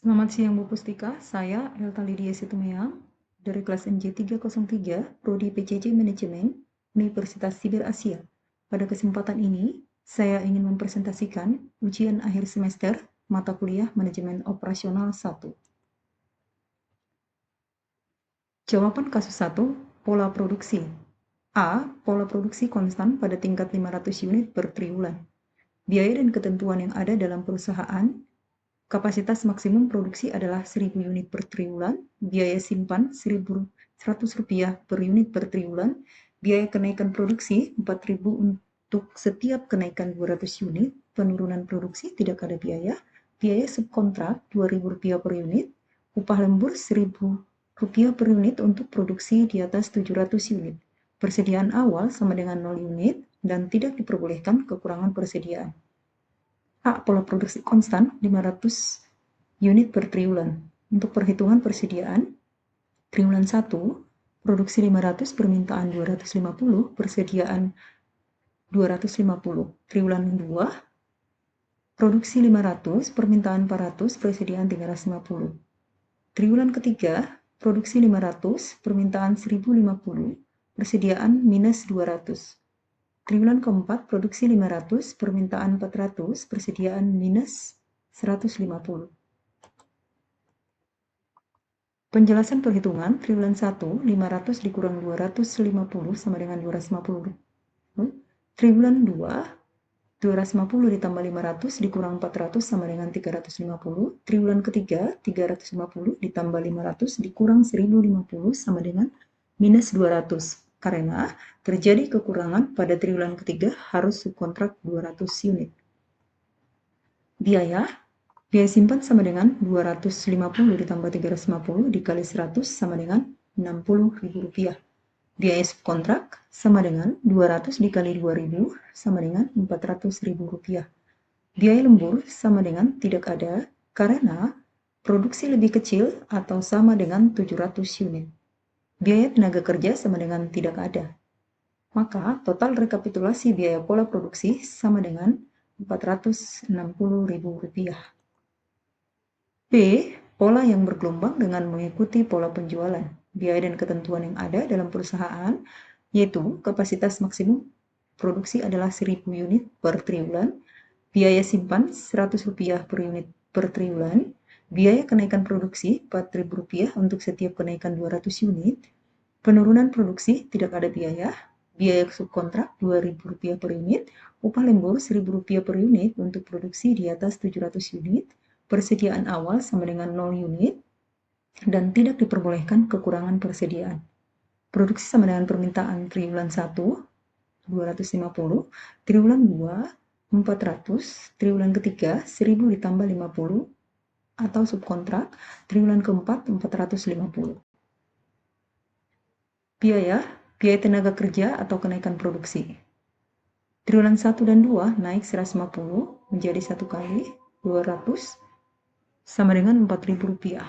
Selamat siang Bu Pustika, saya Elta Lydia Situmeang dari kelas NJ 303, Prodi PCC Manajemen, Universitas Siber Asia. Pada kesempatan ini, saya ingin mempresentasikan ujian akhir semester mata kuliah Manajemen Operasional 1. Jawaban kasus 1, pola produksi. A. Pola produksi konstan pada tingkat 500 unit per triwulan. Biaya dan ketentuan yang ada dalam perusahaan. Kapasitas maksimum produksi adalah 1000 unit per triwulan, biaya simpan Rp1.100 per unit per triwulan, biaya kenaikan produksi 4.000 untuk setiap kenaikan 200 unit, penurunan produksi tidak ada biaya subkontrak Rp2.000 per unit, upah lembur Rp1.000 per unit untuk produksi di atas 700 unit. Persediaan awal sama dengan 0 unit dan tidak diperbolehkan kekurangan persediaan. A. Pola produksi konstan 500 unit per triwulan. Untuk perhitungan persediaan, triwulan 1, produksi 500, permintaan 250, persediaan 250. Triwulan 2, produksi 500, permintaan 400, persediaan 350. Triwulan ketiga, produksi 500, permintaan 1050, persediaan minus 200. Triwulan keempat, produksi 500, permintaan 400, persediaan minus 150. Penjelasan perhitungan, triwulan 1, 500 dikurang 250 sama dengan 250. Triwulan 2, 250 ditambah 500 dikurang 400 sama dengan 350. Triwulan ketiga, 350 ditambah 500 dikurang 1050 sama dengan minus 200. Karena terjadi kekurangan pada triwulan ketiga harus subkontrak 200 unit. Biaya simpan sama dengan Rp250 ditambah 350 dikali 100 sama dengan Rp60.000. Biaya subkontrak sama dengan 200 dikali 2000 sama dengan Rp400.000. Biaya lembur sama dengan tidak ada karena produksi lebih kecil atau sama dengan 700 unit. Biaya tenaga kerja sama dengan tidak ada. Maka total rekapitulasi biaya pola produksi sama dengan Rp460.000. B. Pola yang bergelombang dengan mengikuti pola penjualan. Biaya dan ketentuan yang ada dalam perusahaan, yaitu kapasitas maksimum produksi adalah 1000 unit per triwulan, biaya simpan Rp100 per unit per triwulan, biaya kenaikan produksi Rp4.000 untuk setiap kenaikan 200 unit, penurunan produksi tidak ada biaya subkontrak Rp2.000 per unit, upah lembur Rp1.000 per unit untuk produksi di atas 700 unit, persediaan awal sama dengan 0 unit, dan tidak diperbolehkan kekurangan persediaan. Produksi sama dengan permintaan triwulan 1, 250, triwulan 2, 400, triwulan ketiga, 1000 ditambah 50, atau subkontrak, triwulan keempat, 450. Biaya tenaga kerja atau kenaikan produksi. Triwulan 1 dan 2 naik 150 menjadi 1 kali 200 sama dengan Rp4.000.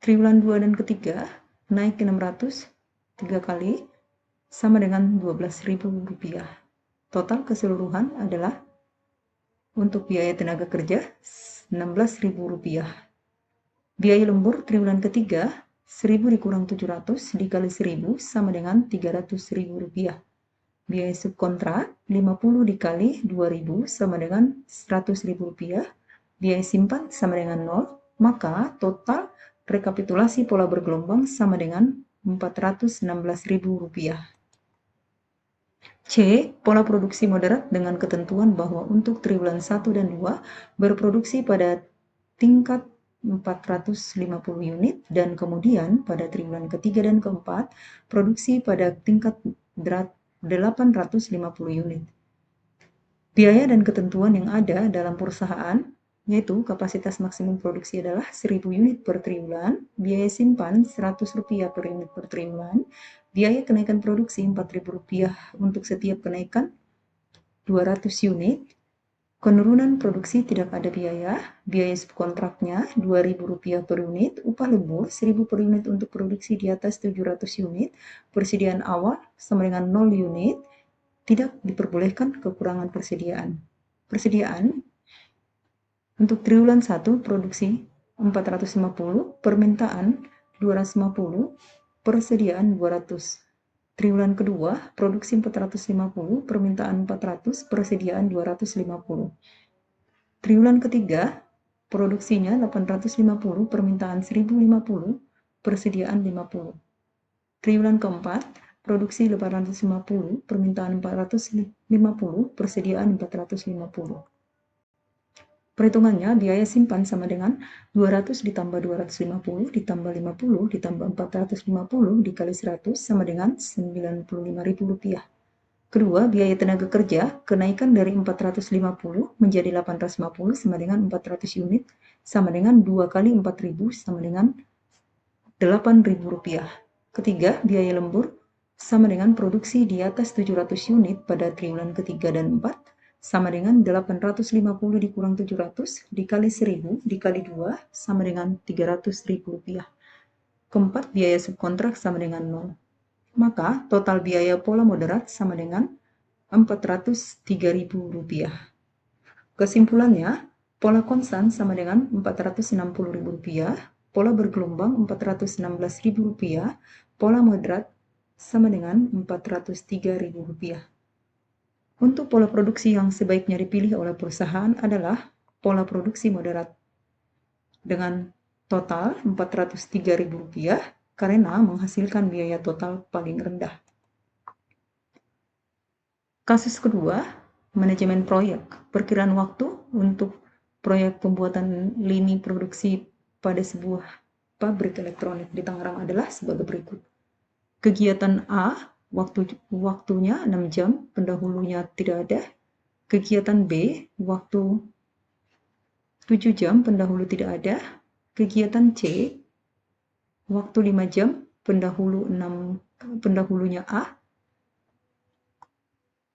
Triwulan 2 dan ketiga naik ke 600 3 kali sama dengan Rp12.000. Total keseluruhan adalah untuk biaya tenaga kerja Rp16.000. Biaya lembur triwulan ketiga 1000 dikurang 700 dikali 1000 sama dengan Rp300.000. Biaya subkontrak 50 dikali 2000 sama dengan Rp100.000. Biaya simpan sama dengan 0, maka total rekapitulasi pola bergelombang sama dengan Rp416.000. C. Pola produksi moderat dengan ketentuan bahwa untuk triwulan 1 dan 2 berproduksi pada tingkat 450 unit dan kemudian pada triwulan ketiga dan keempat produksi pada tingkat 850 unit. Biaya dan ketentuan yang ada dalam perusahaan, yaitu kapasitas maksimum produksi adalah 1000 unit per triwulan, biaya simpan Rp100 per unit per triwulan, biaya kenaikan produksi Rp4.000 untuk setiap kenaikan 200 unit, penurunan produksi tidak ada biaya subkontraknya Rp2.000 per unit, upah lembur 1000 per unit untuk produksi di atas 700 unit, persediaan awal sama dengan 0 unit, tidak diperbolehkan kekurangan persediaan. Untuk triwulan 1, produksi 450, permintaan 250, persediaan 200. Triwulan kedua, produksi 450, permintaan 400, persediaan 250. Triwulan ketiga, produksinya 850, permintaan 1050, persediaan 50. Triwulan keempat, produksi 850, permintaan 450, persediaan 450. Perhitungannya, biaya simpan sama dengan 200 ditambah 250 ditambah 50 ditambah 450 dikali 100 sama dengan Rp95.000. Kedua, biaya tenaga kerja, kenaikan dari 450 menjadi 850 sama dengan 400 unit, sama dengan 2 kali 4.000 sama dengan Rp8.000. Ketiga, biaya lembur, sama dengan produksi di atas 700 unit pada triwulan ketiga dan 4, sama dengan 850 dikurang 700 dikali 1000 dikali 2 sama dengan Rp300.000. Keempat, biaya subkontrak sama dengan 0. Maka total biaya pola moderat sama dengan Rp403.000. Kesimpulannya, pola konstan sama dengan Rp460.000, pola bergelombang Rp416.000, pola moderat sama dengan Rp403.000. Untuk pola produksi yang sebaiknya dipilih oleh perusahaan adalah pola produksi moderat dengan total Rp403.000 karena menghasilkan biaya total paling rendah. Kasus kedua, manajemen proyek. Perkiraan waktu untuk proyek pembuatan lini produksi pada sebuah pabrik elektronik di Tangerang adalah sebagai berikut. Kegiatan A, waktunya 6 jam, pendahulunya tidak ada. Kegiatan B, waktu 7 jam, pendahulu tidak ada. Kegiatan C, waktu 5 jam, pendahulunya A.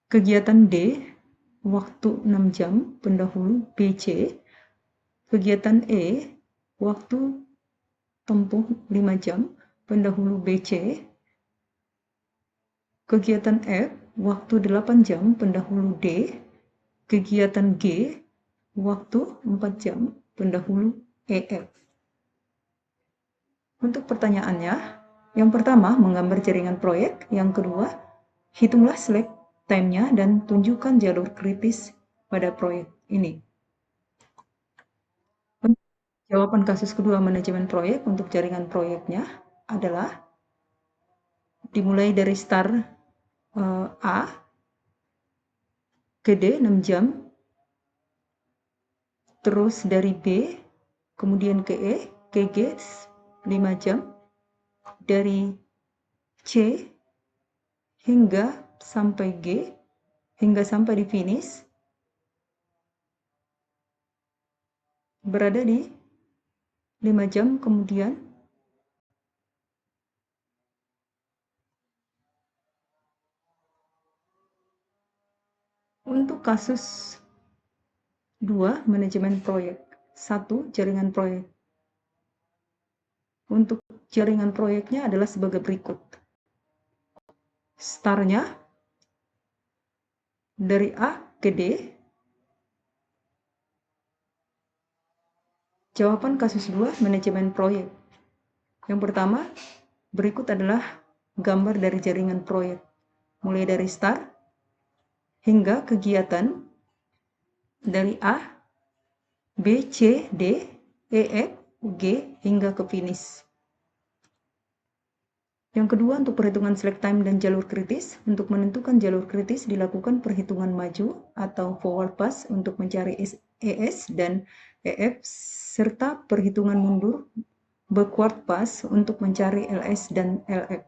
Kegiatan D, waktu 6 jam, pendahulu BC. Kegiatan E, waktu tempuh 5 jam, pendahulu BC. Kegiatan F, waktu 8 jam, pendahulu D. Kegiatan G, waktu 4 jam, pendahulu EF. Untuk pertanyaannya, yang pertama, menggambar jaringan proyek. Yang kedua, hitunglah slack time-nya dan tunjukkan jalur kritis pada proyek ini. Jawaban kasus kedua manajemen proyek untuk jaringan proyeknya adalah dimulai dari start A ke D 6 jam, terus dari B, kemudian ke E, ke G 5 jam, dari C hingga sampai G, hingga sampai di finish, berada di 5 jam kemudian. Untuk kasus 2, manajemen proyek. 1, jaringan proyek. Untuk jaringan proyeknya adalah sebagai berikut. Startnya dari A ke D. Jawaban kasus 2, manajemen proyek. Yang pertama, berikut adalah gambar dari jaringan proyek. Mulai dari start hingga kegiatan dari A, B, C, D, E, F, G, hingga ke finish. Yang kedua, untuk perhitungan slack time dan jalur kritis. Untuk menentukan jalur kritis, dilakukan perhitungan maju atau forward pass untuk mencari ES dan EF, serta perhitungan mundur backward pass untuk mencari LS dan LF.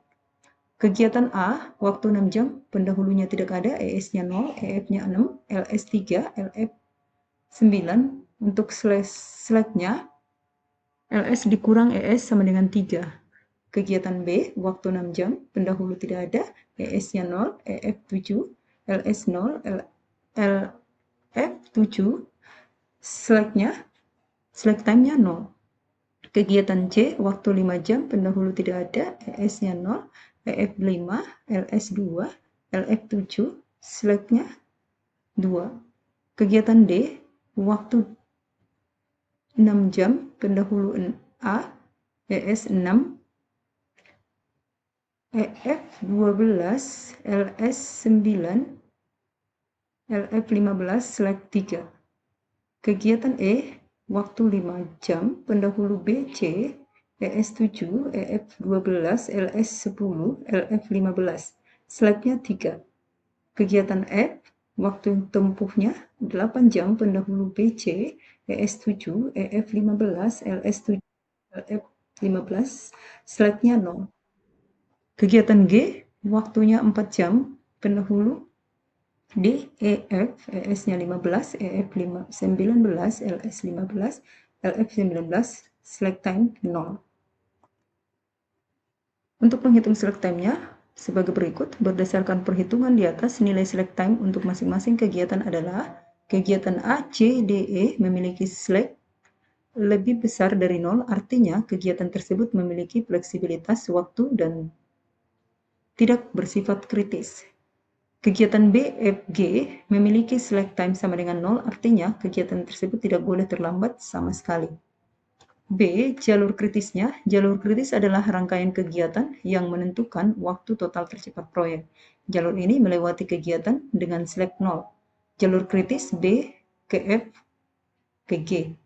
Kegiatan A, waktu 6 jam, pendahulunya tidak ada, ES-nya 0, EF-nya 6, LS 3, LF 9. Untuk slack-nya, LS dikurang ES sama dengan 3. Kegiatan B, waktu 6 jam, pendahulu tidak ada, ES-nya 0, EF 7, LS 0, LF 7. Slack time-nya 0. Kegiatan C, waktu 5 jam, pendahulu tidak ada, ES-nya 0, EF 5, LS 2, LF 7, slack-nya 2. Kegiatan D, waktu 6 jam, pendahulu A, ES 6, EF 12, LS 9, LF 15, select 3. Kegiatan E, waktu 5 jam, pendahulu B, C, ES 7, EF 12, LS 10, LF 15, selectnya 3. Kegiatan F, waktu tempuhnya 8 jam, pendahulu B, C, ES 7, EF 15, LS 7, LF 15, selectnya 0. Kegiatan G, waktunya 4 jam, pendahulu D, EF, ES-nya 15, EF 19, LS 15, LF 19, select time 0. Untuk menghitung select time-nya, sebagai berikut, berdasarkan perhitungan di atas, nilai select time untuk masing-masing kegiatan adalah kegiatan A, C, D, E memiliki select lebih besar dari 0, artinya kegiatan tersebut memiliki fleksibilitas waktu dan tidak bersifat kritis. Kegiatan B, F, G memiliki select time sama dengan 0, artinya kegiatan tersebut tidak boleh terlambat sama sekali. B, jalur kritisnya. Jalur kritis adalah rangkaian kegiatan yang menentukan waktu total tercepat proyek. Jalur ini melewati kegiatan dengan select 0. Jalur kritis B ke F ke G.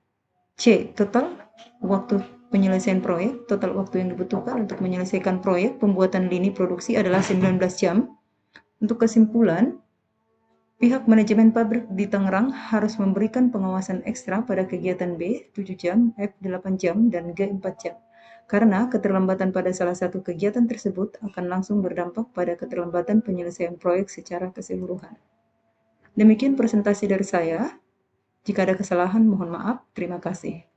C, total waktu penyelesaian proyek. Total waktu yang dibutuhkan untuk menyelesaikan proyek pembuatan lini produksi adalah 19 jam. Untuk kesimpulan, pihak manajemen pabrik di Tangerang harus memberikan pengawasan ekstra pada kegiatan B 7 jam, F 8 jam, dan G 4 jam. Karena keterlambatan pada salah satu kegiatan tersebut akan langsung berdampak pada keterlambatan penyelesaian proyek secara keseluruhan. Demikian presentasi dari saya. Jika ada kesalahan, mohon maaf. Terima kasih.